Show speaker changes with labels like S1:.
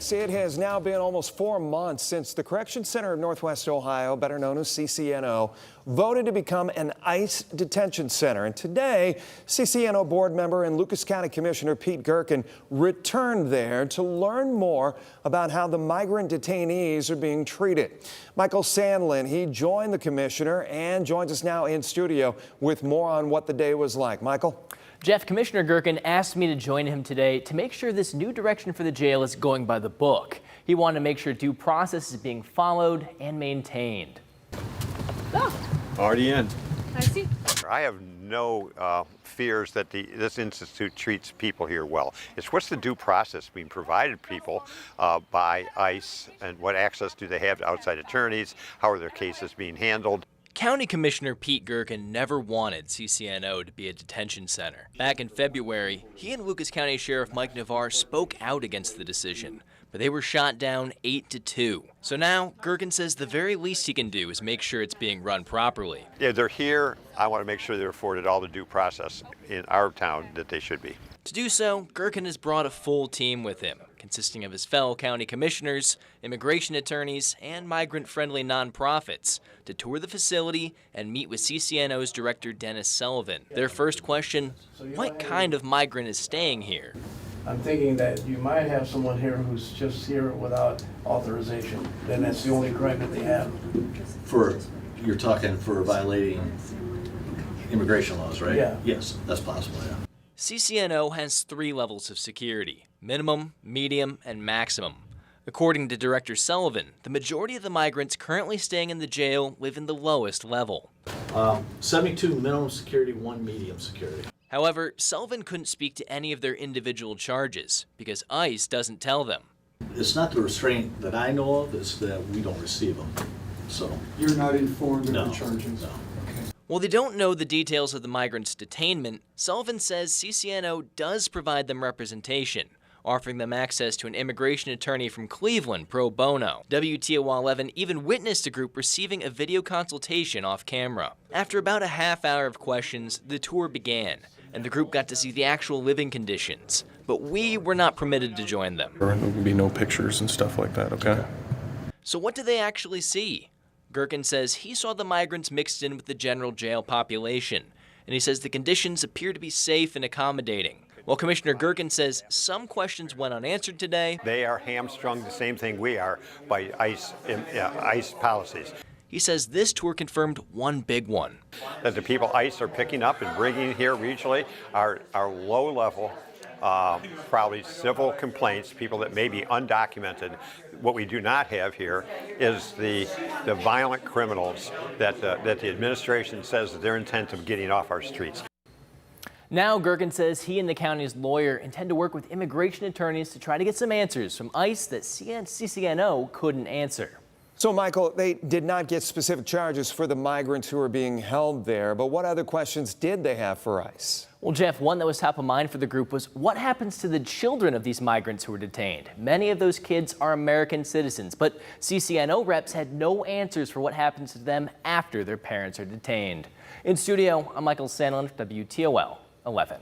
S1: It has now been almost 4 months since the Correction Center of Northwest Ohio, better known as CCNO, voted to become an ICE detention center. And today, CCNO board member and Lucas County Commissioner Pete Gerken returned there to learn more about how the migrant detainees are being treated. Michael Sandlin, he joined the commissioner and joins us now in studio with more on what the day was like. Michael?
S2: Jeff, Commissioner Gerken asked me to join him today to make sure this new direction for the jail is going by the book. He wanted to make sure due process is being followed and maintained.
S3: Already in.
S4: I see.
S3: I have no fears that this institute treats people here well. It's what's the due process being provided people by ICE, and what access do they have to outside attorneys? How are their cases being handled?
S2: County Commissioner Pete Gerken never wanted CCNO to be a detention center. Back in February, he and Lucas County Sheriff Mike Navarre spoke out against the decision, but they were shot down 8-2. So now, Gerken says the very least he can do is make sure it's being run properly.
S3: Yeah, they're here. I want to make sure they're afforded all the due process in our town that they should be.
S2: To do so, Gerken has brought a full team with him, consisting of his fellow county commissioners, immigration attorneys, and migrant-friendly nonprofits, to tour the facility and meet with CCNO's director Dennis Sullivan. Their first question, what kind of migrant is staying here?
S5: I'm thinking that you might have someone here who's just here without authorization, then that's the only crime that they have.
S6: You're talking for violating immigration laws, right?
S5: Yeah.
S6: Yes, that's possible, yeah.
S2: CCNO has 3 levels of security: minimum, medium, and maximum. According to Director Sullivan, the majority of the migrants currently staying in the jail live in the lowest level.
S6: 72 minimum security, 1 medium security.
S2: However, Sullivan couldn't speak to any of their individual charges because ICE doesn't tell them.
S6: It's not the restraint that I know of, it's that we don't receive them. So
S7: you're not informed of
S6: no,
S7: the charges?
S6: No.
S2: While they don't know the details of the migrants' detainment, Sullivan says CCNO does provide them representation, offering them access to an immigration attorney from Cleveland pro bono. WTOL 11 even witnessed a group receiving a video consultation off camera. After about a half hour of questions, the tour began, and the group got to see the actual living conditions. But we were not permitted to join them.
S8: There will be no pictures and stuff like that, okay?
S2: So what do they actually see? Gerken says he saw the migrants mixed in with the general jail population, and he says the conditions appear to be safe and accommodating. While Commissioner Gerken says some questions went unanswered today,
S3: They are hamstrung the same thing we are by ICE policies.
S2: he says this tour confirmed one big one.
S3: That the people ICE are picking up and bringing here regionally are low-level, probably civil complaints, people that may be undocumented. What we do not have here is the violent criminals that the administration says that they're intent of getting off our streets.
S2: Now Gerken says he and the county's lawyer intend to work with immigration attorneys to try to get some answers from ICE that CCNO couldn't answer.
S1: So, Michael, they did not get specific charges for the migrants who are being held there, but what other questions did they have for ICE?
S2: Well, Jeff, one that was top of mind for the group was what happens to the children of these migrants who were detained? Many of those kids are American citizens, but CCNO reps had no answers for what happens to them after their parents are detained. In studio, I'm Michael Sandlin, WTOL 11.